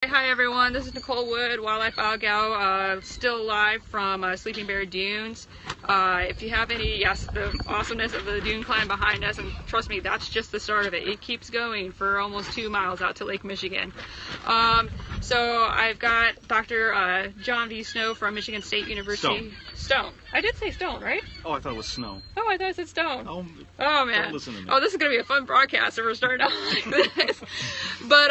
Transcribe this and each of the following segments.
Hi everyone, this is Nicole Wood, Wildlife Wild Gal, still live from Sleeping Bear Dunes. If you have any, yes, the awesomeness of the dune climb behind us, and trust me, that's just the start of it. It keeps going for almost 2 miles out to Lake Michigan. So I've got Dr. John V. Snow from Michigan State University. Stone. I did say Stone, right? Oh, I thought it was Snow. Oh, I thought I said Stone. Oh man. Don't listen to me. Oh, this is going to be a fun broadcast if we're starting out like this. But,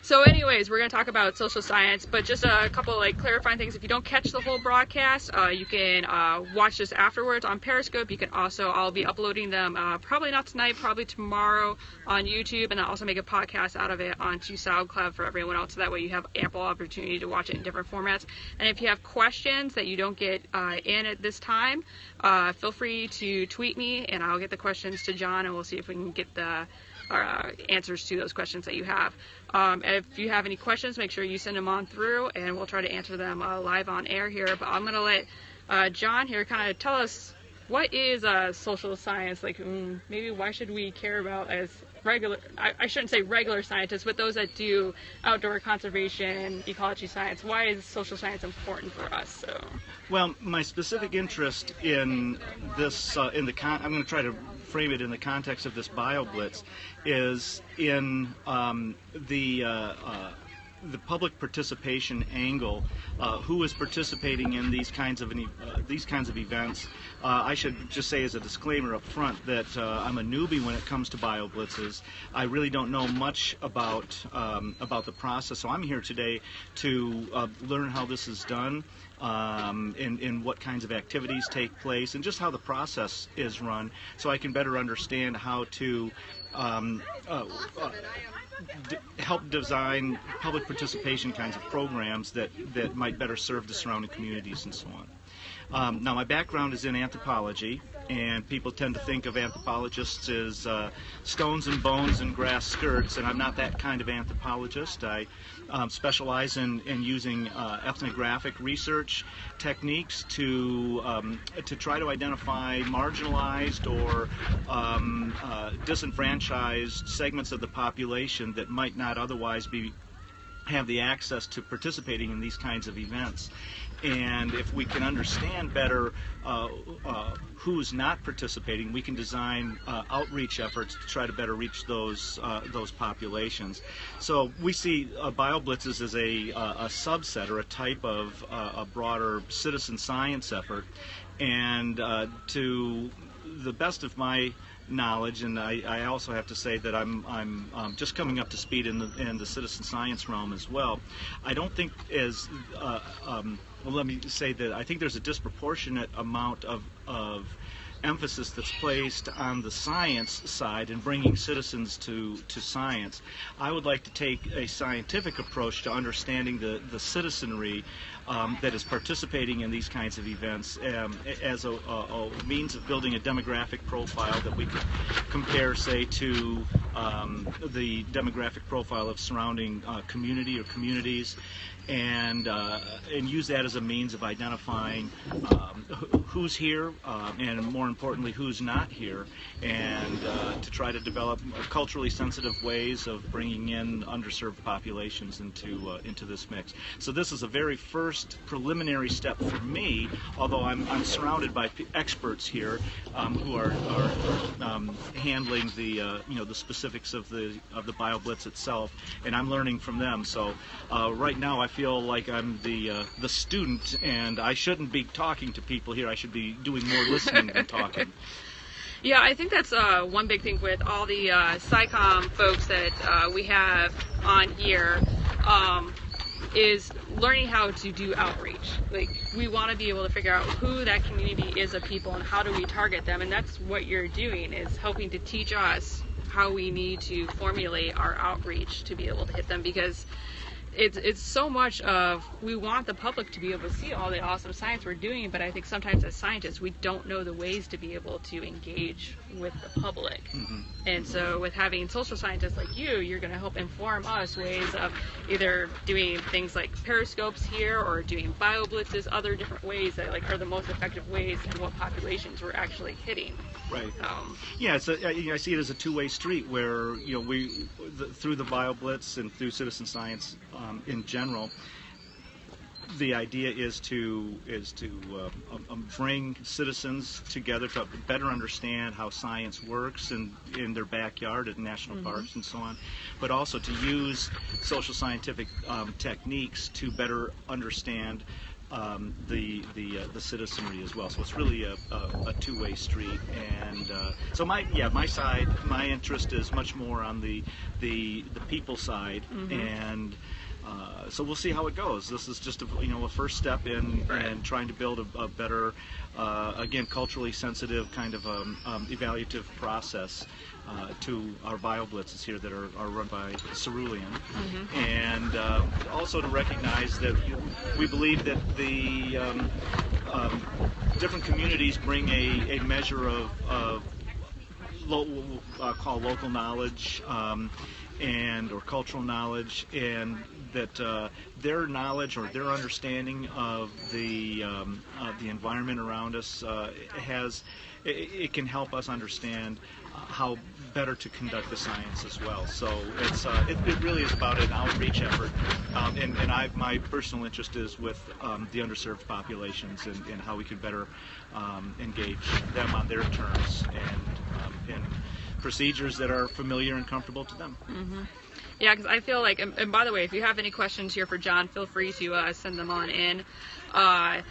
so anyways, we're going to talk about social science, but just a couple like clarifying things. If you don't catch the whole broadcast, you can watch this afterwards on Periscope. You can also, I'll be uploading them probably not tonight, probably tomorrow on YouTube, and I'll also make a podcast out of it onto SoundCloud for everyone else, so that way you have ample opportunity to watch it in different formats. And if you have questions that you don't get in at this time, feel free to tweet me, and I'll get the questions to John, and we'll see if we can get the answers to those questions that you have. If you have any questions, make sure you send them on through, and we'll try to answer them live on air here. But I'm going to let John here kind of tell us what is social science, like maybe why should we care about as regular, I shouldn't say regular scientists, but those that do outdoor conservation, ecology science. Why is social science important for us? So, well, my specific interest in this, I'm going to try to frame it in the context of this bioblitz, is in the public participation angle. Who is participating in these kinds of events? I should just say as a disclaimer up front that I'm a newbie when it comes to bioblitzes. I really don't know much about the process, so I'm here today to learn how this is done, in what kinds of activities take place, and just how the process is run, so I can better understand how to help design public participation kinds of programs that might better serve the surrounding communities and so on. Now, my background is in anthropology, and people tend to think of anthropologists as stones and bones and grass skirts, and I'm not that kind of anthropologist. I specialize in using ethnographic research techniques to try to identify marginalized or disenfranchised segments of the population that might not otherwise have the access to participating in these kinds of events. And if we can understand better who's not participating, we can design outreach efforts to try to better reach those populations. So we see bioblitzes as a subset or a type of a broader citizen science effort. And to the best of my knowledge, and I also have to say that I'm just coming up to speed in the citizen science realm as well. I don't think well, let me say that I think there's a disproportionate amount of emphasis that's placed on the science side and bringing citizens to science. I would like to take a scientific approach to understanding the citizenry that is participating in these kinds of events as a means of building a demographic profile that we could compare, say, to the demographic profile of surrounding community or communities, and use that as a means of identifying who's here, and more importantly, who's not here, and to try to develop culturally sensitive ways of bringing in underserved populations into this mix. So this is a very first preliminary step for me, although I'm surrounded by experts here who are handling the the specifics of the bioblitz itself, and I'm learning from them. So right now I feel like I'm the student, and I shouldn't be talking to people here. I should be doing more listening than talking. Yeah, I think that's one big thing with all the SciComm folks that we have on here, is learning how to do outreach. Like, we want to be able to figure out who that community is of people and how do we target them, and that's what you're doing, is helping to teach us how we need to formulate our outreach to be able to hit them, because it's so much of, we want the public to be able to see all the awesome science we're doing, but I think sometimes as scientists we don't know the ways to be able to engage with the public. And so with having social scientists like you're going to help inform us ways of either doing things like periscopes here or doing bioblitzes, other different ways that like are the most effective ways and what populations we're actually hitting. Right. Yeah, I see it as a two-way street where through the bioblitz and through citizen science in general, the idea is to bring citizens together to better understand how science works in their backyard at national parks and so on, but also to use social scientific techniques to better understand the citizenry as well. So it's really a two-way street, and so my interest is much more on the people side, and so we'll see how it goes. This is just a first step in trying to build a better, again, culturally sensitive kind of evaluative process to our bioblitzes here that are run by Cerulean, and also to recognize that we believe that the different communities bring a measure of what we'll call local knowledge or cultural knowledge, and that their knowledge or their understanding of the environment around us it can help us understand how better to conduct the science as well. So it really is about an outreach effort, and my personal interest is with the underserved populations and how we could better engage them on their terms and in procedures that are familiar and comfortable to them. Yeah, because I feel like, and by the way, if you have any questions here for John, feel free to send them on in. I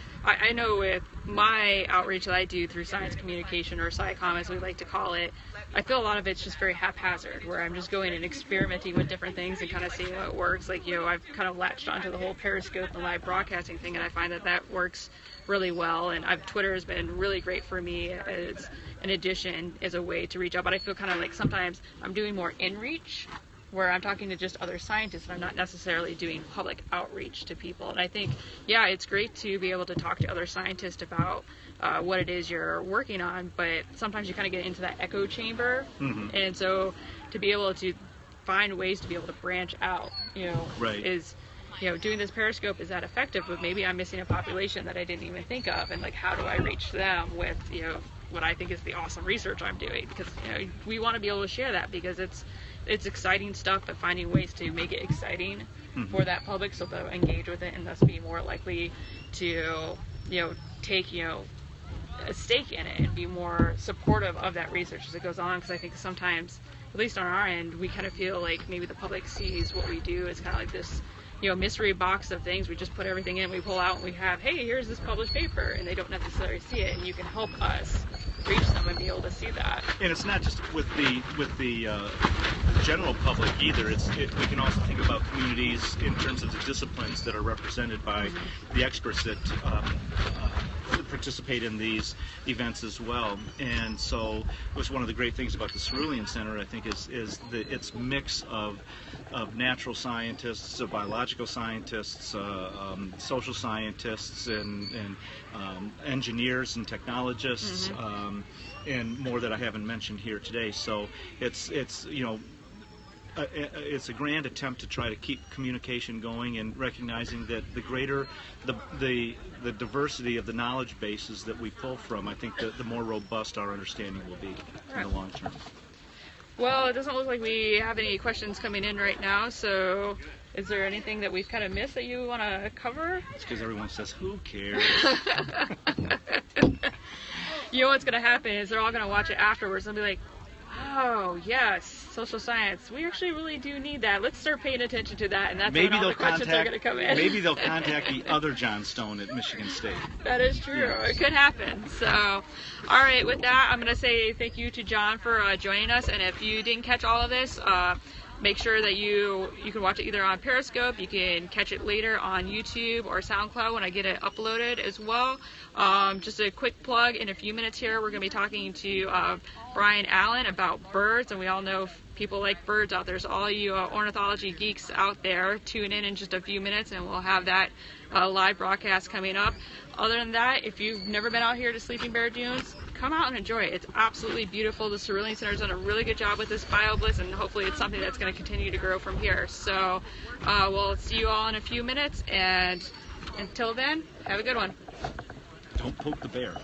know with my outreach that I do through science communication, or SciComm as we like to call it, I feel a lot of it's just very haphazard, where I'm just going and experimenting with different things and kind of seeing how it works. Like, I've kind of latched onto the whole periscope and live broadcasting thing, and I find that works really well. And Twitter has been really great for me as an addition, as a way to reach out. But I feel kind of like sometimes I'm doing more in-reach, where I'm talking to just other scientists and I'm not necessarily doing public outreach to people. And I think, it's great to be able to talk to other scientists about what it is you're working on, but sometimes you kind of get into that echo chamber. And so to be able to find ways to be able to branch out, is, doing this periscope, is that effective? But maybe I'm missing a population that I didn't even think of, and like, how do I reach them with, what I think is the awesome research I'm doing? Because, we want to be able to share that, because it's exciting stuff, but finding ways to make it exciting for that public so they'll engage with it and thus be more likely to, take, a stake in it and be more supportive of that research as it goes on. Because I think sometimes, at least on our end, we kind of feel like maybe the public sees what we do as kind of like this, mystery box of things. We just put everything in, we pull out, and we have, hey, here's this published paper, and they don't necessarily see it, and you can help us reach them and be able to see that. And it's not just with the general public either. We can also think about communities in terms of the disciplines that are represented by the experts that participate in these events as well. And so what's one of the great things about the Cerulean Center, I think, is its mix of natural scientists, biological scientists, social scientists, and engineers and technologists, and more that I haven't mentioned here today. So it's a grand attempt to try to keep communication going, and recognizing that the greater the diversity of the knowledge bases that we pull from, I think the more robust our understanding will be in the long term. Well, it doesn't look like we have any questions coming in right now, so is there anything that we've kind of missed that you want to cover? It's because everyone says, who cares? You know what's going to happen is they're all going to watch it afterwards and be like, oh, yes, social science. We actually really do need that. Let's start paying attention to that, and that's when all the questions are going to come in. Maybe they'll contact the other John Stone at Michigan State. That is true. Yes. It could happen. So, all right, with that, I'm going to say thank you to John for joining us, and if you didn't catch all of this, Make sure that you can watch it either on Periscope, you can catch it later on YouTube or SoundCloud when I get it uploaded as well. Just a quick plug, in a few minutes here we're going to be talking to Brian Allen about birds, and we all know people like birds out there, so all you ornithology geeks out there, tune in just a few minutes and we'll have that live broadcast coming up. Other than that, if you've never been out here to Sleeping Bear Dunes, come out and enjoy it. It's absolutely beautiful. The Cerulean Center has done a really good job with this bioblitz, and hopefully it's something that's going to continue to grow from here. So we'll see you all in a few minutes, and until then, have a good one. Don't poke the bear.